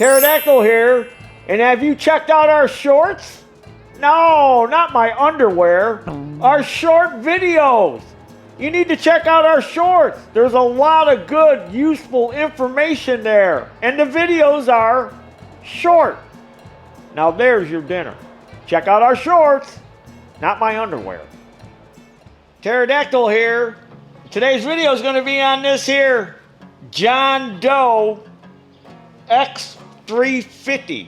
Pterodactyl here, and have you checked out our shorts? No, not my underwear. Our short videos. You need to check out our shorts. There's a lot of good, useful information there. And the videos are short. Now there's your dinner. Check out our shorts, not my underwear. Pterodactyl here. Today's video is going to be on this here John Doe X350.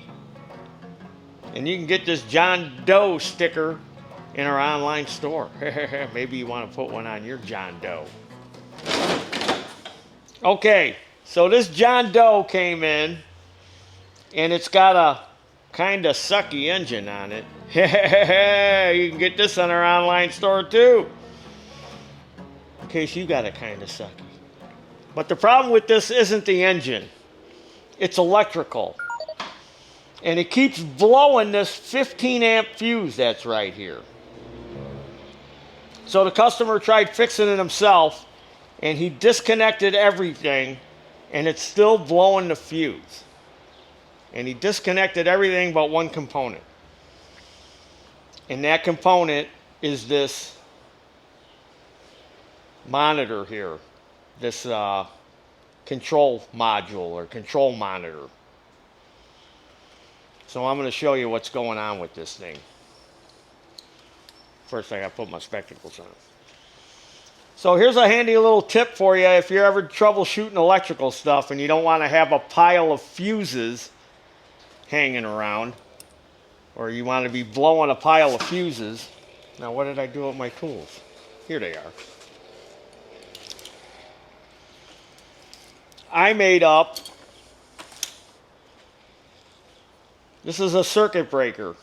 And you can get this John Doe sticker in our online store. Maybe you want to put one on your John Doe. Okay, so this John Doe came in, and it's got a kind of sucky engine on it. You can get this on our online store too, in case you got a kind of sucky. But the problem with this isn't the engine. It's electrical. And it keeps blowing this 15 amp fuse that's right here. So the customer tried fixing it himself, and he disconnected everything, and it's still blowing the fuse. And he disconnected everything but one component. And that component is this monitor here, this control module or control monitor. So I'm going to show you what's going on with this thing. First I got to put my spectacles on. So here's a handy little tip for you if you're ever troubleshooting electrical stuff and you don't want to have a pile of fuses hanging around, or you want to be blowing a pile of fuses. Now what did I do with my tools? Here they are. I made up, this is a circuit breaker,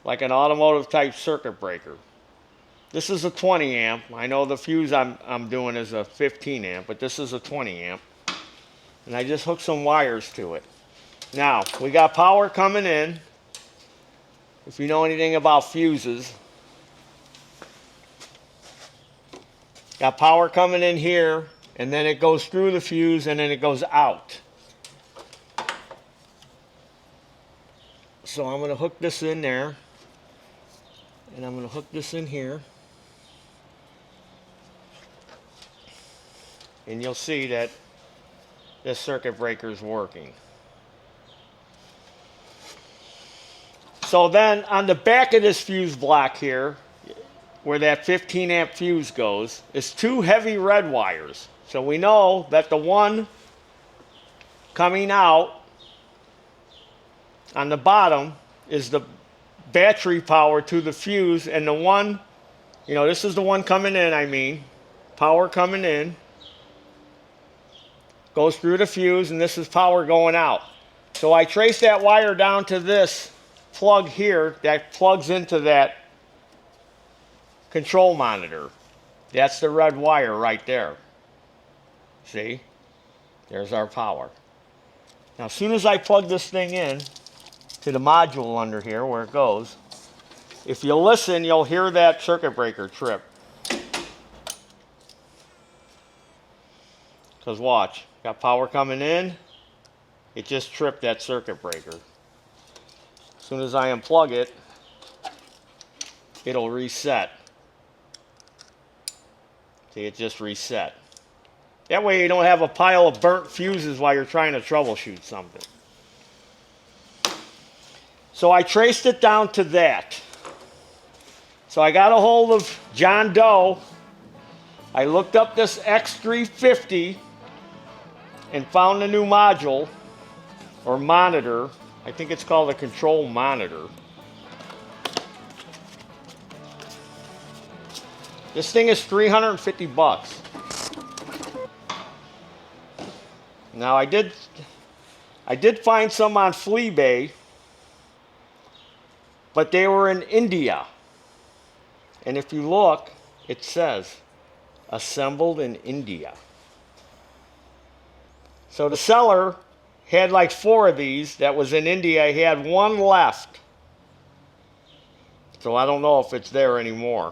like an automotive type circuit breaker. This is a 20 amp. I know the fuse I'm doing is a 15 amp, but this is a 20 amp. And I just hooked some wires to it. Now, we got power coming in. If you know anything about fuses, got power coming in here, and then it goes through the fuse, and then it goes out. So I'm going to hook this in there, and I'm going to hook this in here, and you'll see that this circuit breaker is working. So then on the back of this fuse block here, where that 15 amp fuse goes, is two heavy red wires. So we know that the one coming out on the bottom is the battery power to the fuse, and the one, you know, this is the one coming in, power coming in, goes through the fuse, and this is power going out. So I trace that wire down to this plug here that plugs into that control monitor. That's the red wire right there. See? There's our power. Now as soon as I plug this thing in to the module under here where it goes, if you listen, you'll hear that circuit breaker trip. Because watch, got power coming in, it just tripped that circuit breaker. As soon as I unplug it, it'll reset. See, it just reset. That way you don't have a pile of burnt fuses while you're trying to troubleshoot something. So I traced it down to that. So I got a hold of John Doe. I looked up this X350 and found a new module or monitor. I think it's called a control monitor. This thing is 350 bucks. Now I did find some on Fleabay, but they were in India. And if you look, it says assembled in India. So the seller had like 4 of these that was in India. He had 1 left. So I don't know if it's there anymore.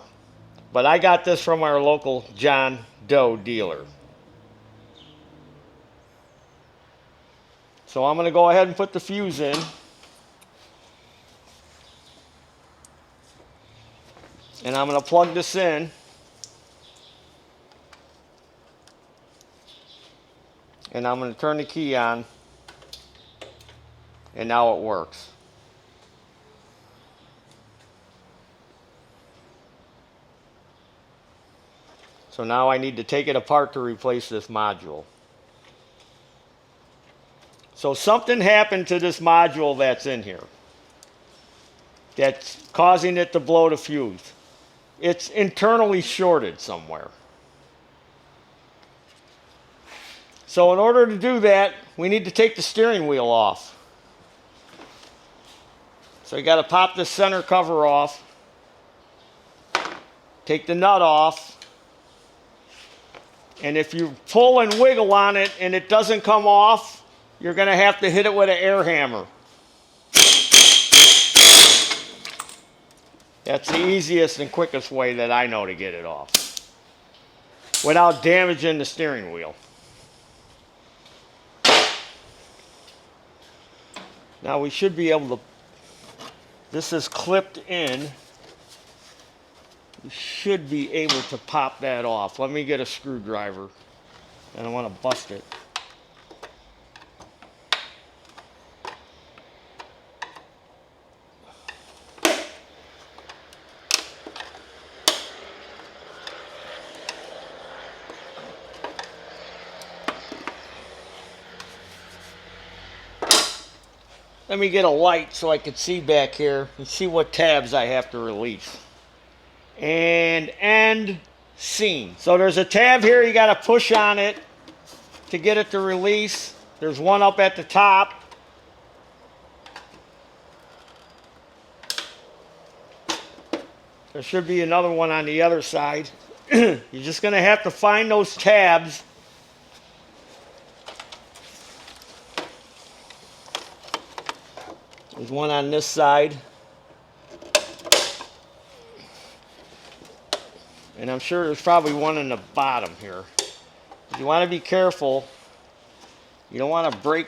But I got this from our local John Doe dealer. So I'm going to go ahead and put the fuse in. And I'm going to plug this in. And I'm going to turn the key on. And now it works. So now I need to take it apart to replace this module. So something happened to this module that's in here that's causing it to blow the fuse. It's internally shorted somewhere. So in order to do that, we need to take the steering wheel off. So you got to pop the center cover off, take the nut off, and if you pull and wiggle on it and it doesn't come off, you're going to have to hit it with an air hammer. That's the easiest and quickest way that I know to get it off without damaging the steering wheel. Now we should be able to, this is clipped in. We should be able to pop that off. Let me get a screwdriver. I don't want to bust it. Let me get a light so I can see back here and see what tabs I have to release. And end scene. So there's a tab here, you got to push on it to get it to release. There's one up at the top. There should be another one on the other side. You're just going to have to find those tabs. There's one on this side. And I'm sure there's probably one in the bottom here. You want to be careful. You don't want to break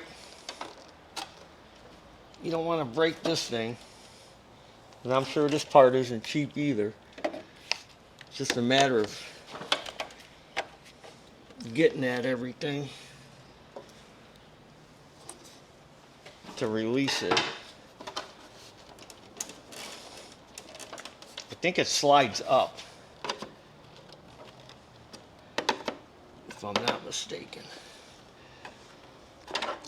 this thing. And I'm sure this part isn't cheap either. It's just a matter of getting at everything to release it. I think it slides up, if I'm not mistaken.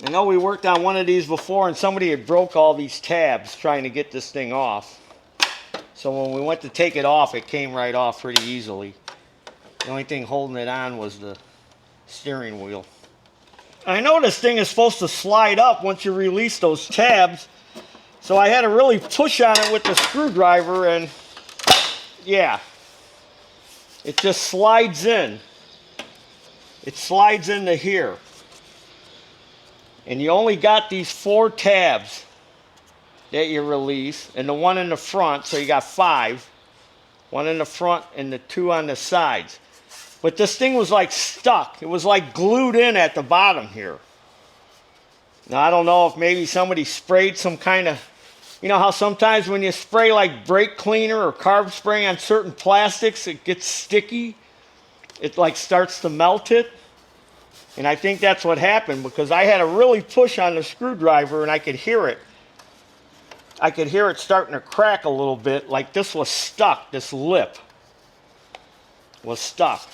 I know we worked on one of these before and somebody had broke all these tabs trying to get this thing off. So when we went to take it off, it came right off pretty easily. The only thing holding it on was the steering wheel. I know this thing is supposed to slide up once you release those tabs, so I had to really push on it with the screwdriver, and yeah, it just slides in. It slides into here. And you only got these 4 tabs that you release, and the one in the front, so you got 5. One in the front and the 2 on the sides. But this thing was like stuck. It was like glued in at the bottom here. Now I don't know if maybe somebody sprayed some kind of, you know how sometimes when you spray like brake cleaner or carb spray on certain plastics, it gets sticky. It like starts to melt it. And I think that's what happened, because I had to really push on the screwdriver and I could hear it. I could hear it starting to crack a little bit, like this was stuck, this lip was stuck.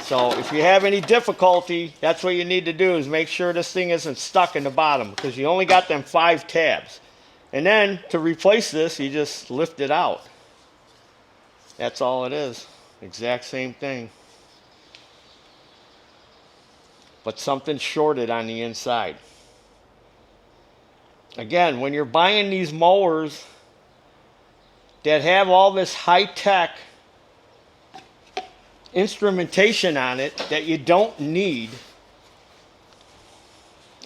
So if you have any difficulty, that's what you need to do, is make sure this thing isn't stuck in the bottom, because you only got them 5 tabs. And then to replace this, you just lift it out. That's all it is. Exact same thing. But something shorted on the inside. Again, when you're buying these mowers that have all this high-tech instrumentation on it that you don't need,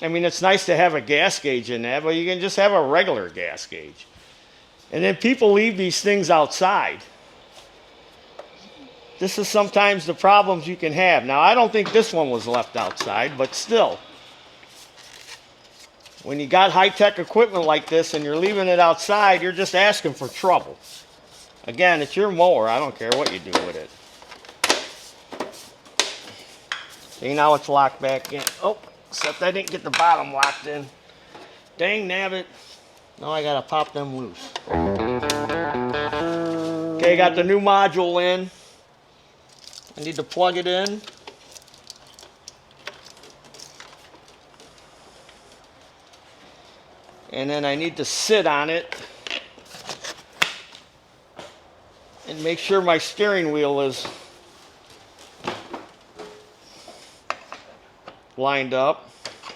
I mean, it's nice to have a gas gauge in there, but you can just have a regular gas gauge. And then people leave these things outside. This is sometimes the problems you can have. Now, I don't think this one was left outside, but still, when you got high-tech equipment like this and you're leaving it outside, you're just asking for trouble. Again, it's your mower. I don't care what you do with it. See, now it's locked back in. Oh, except I didn't get the bottom locked in. Dang nabbit. Now I gotta pop them loose. Okay, got the new module in. I need to plug it in. And then I need to sit on it and make sure my steering wheel is lined up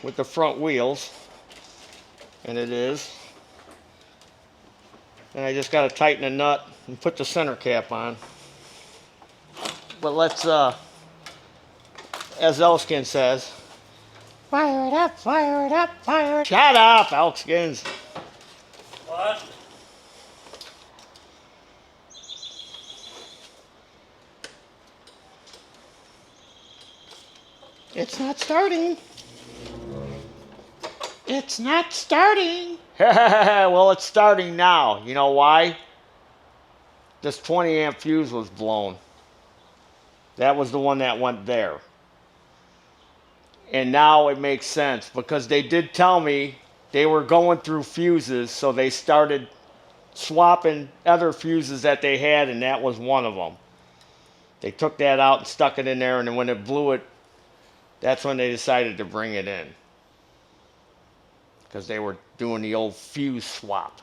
with the front wheels. And it is. And I just got to tighten the nut and put the center cap on. But let's, as Elkskin says, fire it up, fire it up, fire it up. Shut up, Elkskins. What? It's not starting. It's not starting. Well, it's starting now. You know why? This 20 amp fuse was blown. That was the one that went there. And now it makes sense because they did tell me they were going through fuses, so they started swapping other fuses that they had, and that was one of them. They took that out and stuck it in there, and then when it blew it, that's when they decided to bring it in. Because they were doing the old fuse swap.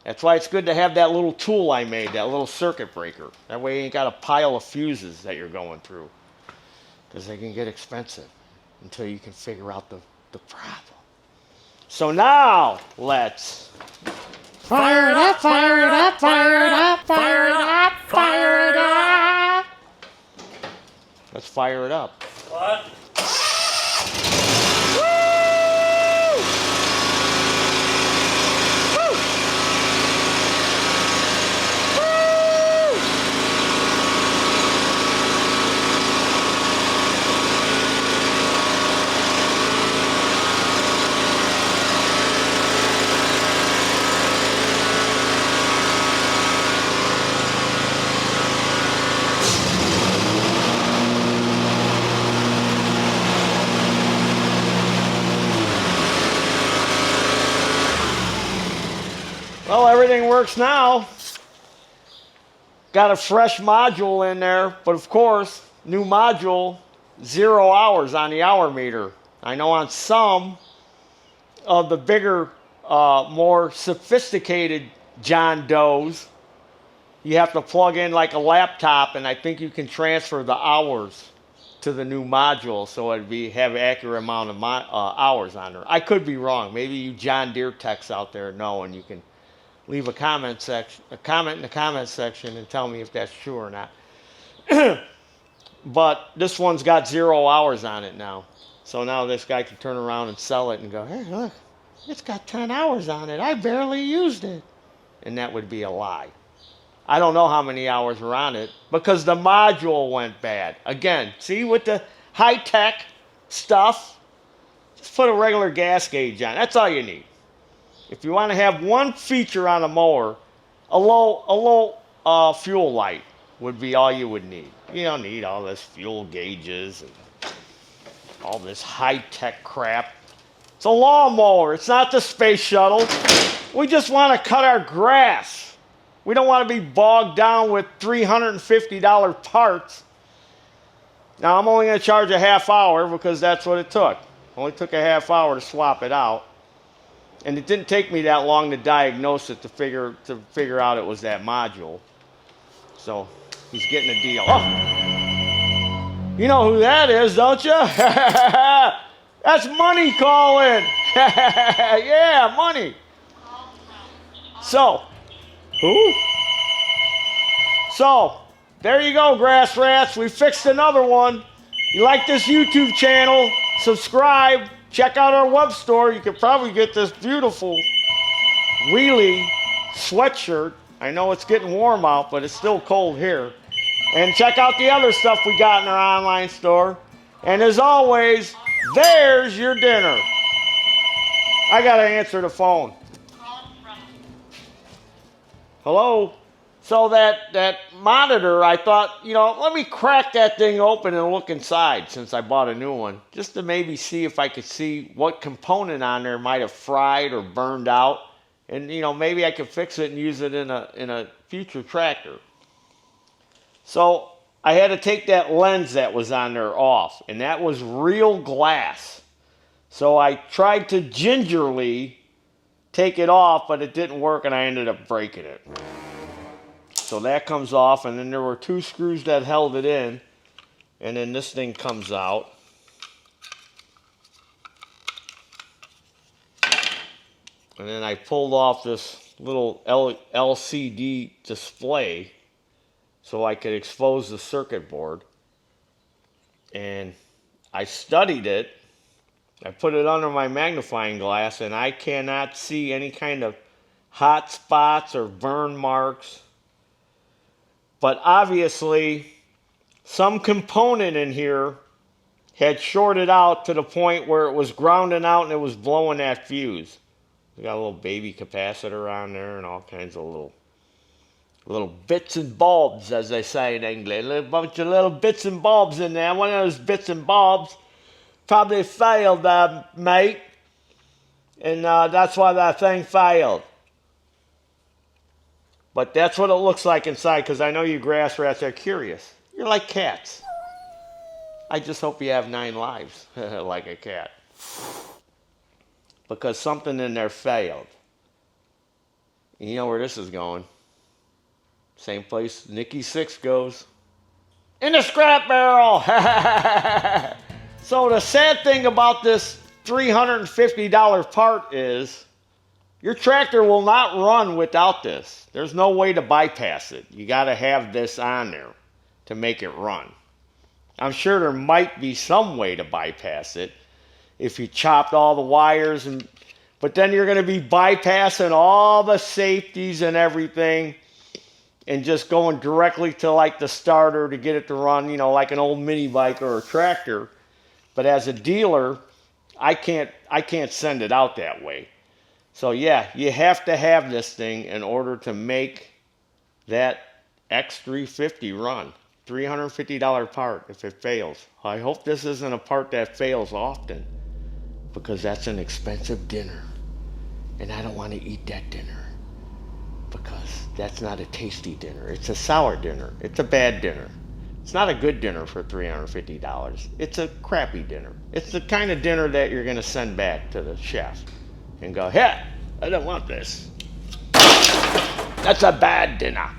That's why it's good to have that little tool I made, that little circuit breaker. That way you ain't got a pile of fuses that you're going through. Because they can get expensive until you can figure out the problem. So now, let's fire it up, fire it up, fire it up, fire it up, fire it up. Let's fire it up. What? Well, everything works now. Got a fresh module in there, but of course, new module, 0 hours on the hour meter. I know on some of the bigger, more sophisticated John Does, you have to plug in like a laptop, and I think you can transfer the hours to the new module, so it'd have accurate amount of hours on there. I could be wrong. Maybe you John Deere techs out there know, and you can leave a comment in the comment section and tell me if that's true or not. But this one's got 0 hours on it now. So now this guy can turn around and sell it and go, hey, look, it's got 10 hours on it. I barely used it. And that would be a lie. I don't know how many hours were on it because the module went bad. Again, see, with the high-tech stuff, just put a regular gas gauge on. That's all you need. If you want to have one feature on a mower, a low fuel light would be all you would need. You don't need all this fuel gauges and all this high-tech crap. It's a lawnmower. It's not the space shuttle. We just want to cut our grass. We don't want to be bogged down with $350 parts. Now, I'm only going to charge a half hour because that's what it took. Only took a half hour to swap it out. And it didn't take me that long to diagnose it to figure out it was that module. So he's getting a deal. Oh, you know who that is, don't you? That's Money calling. Yeah, Money. So, who? So, there you go, grass rats. We fixed another one. You like this YouTube channel? Subscribe. Check out our web store. You could probably get this beautiful wheelie sweatshirt. I know it's getting warm out, but it's still cold here. And check out the other stuff we got in our online store. And as always, there's your dinner. I gotta answer the phone. Hello? So that monitor, I thought, let me crack that thing open and look inside since I bought a new one, just to maybe see if I could see what component on there might have fried or burned out. And, maybe I could fix it and use it in a future tractor. So I had to take that lens that was on there off, and that was real glass. So I tried to gingerly take it off, but it didn't work, and I ended up breaking it. So that comes off, and then there were 2 screws that held it in, and then this thing comes out. And then I pulled off this little LCD display so I could expose the circuit board. And I studied it. I put it under my magnifying glass, and I cannot see any kind of hot spots or burn marks. But obviously, some component in here had shorted out to the point where it was grounding out and it was blowing that fuse. We got a little baby capacitor on there and all kinds of little bits and bulbs, as they say in England. A bunch of little bits and bulbs in there. One of those bits and bulbs probably failed, mate. And that's why that thing failed. But that's what it looks like inside, because I know you grass rats are curious. You're like cats. I just hope you have 9 lives, like a cat. Because something in there failed. You know where this is going. Same place Nikki Sixx goes. In the scrap barrel! So the sad thing about this $350 part is your tractor will not run without this. There's no way to bypass it. You got to have this on there to make it run. I'm sure there might be some way to bypass it if you chopped all the wires, but then you're going to be bypassing all the safeties and everything and just going directly to like the starter to get it to run, like an old mini bike or a tractor. But as a dealer, I can't send it out that way. So yeah, you have to have this thing in order to make that X350 run. $350 part if it fails. I hope this isn't a part that fails often, because that's an expensive dinner. And I don't want to eat that dinner, because that's not a tasty dinner. It's a sour dinner. It's a bad dinner. It's not a good dinner for $350. It's a crappy dinner. It's the kind of dinner that you're going to send back to the chef and go, hey, I don't want this. That's a bad dinner.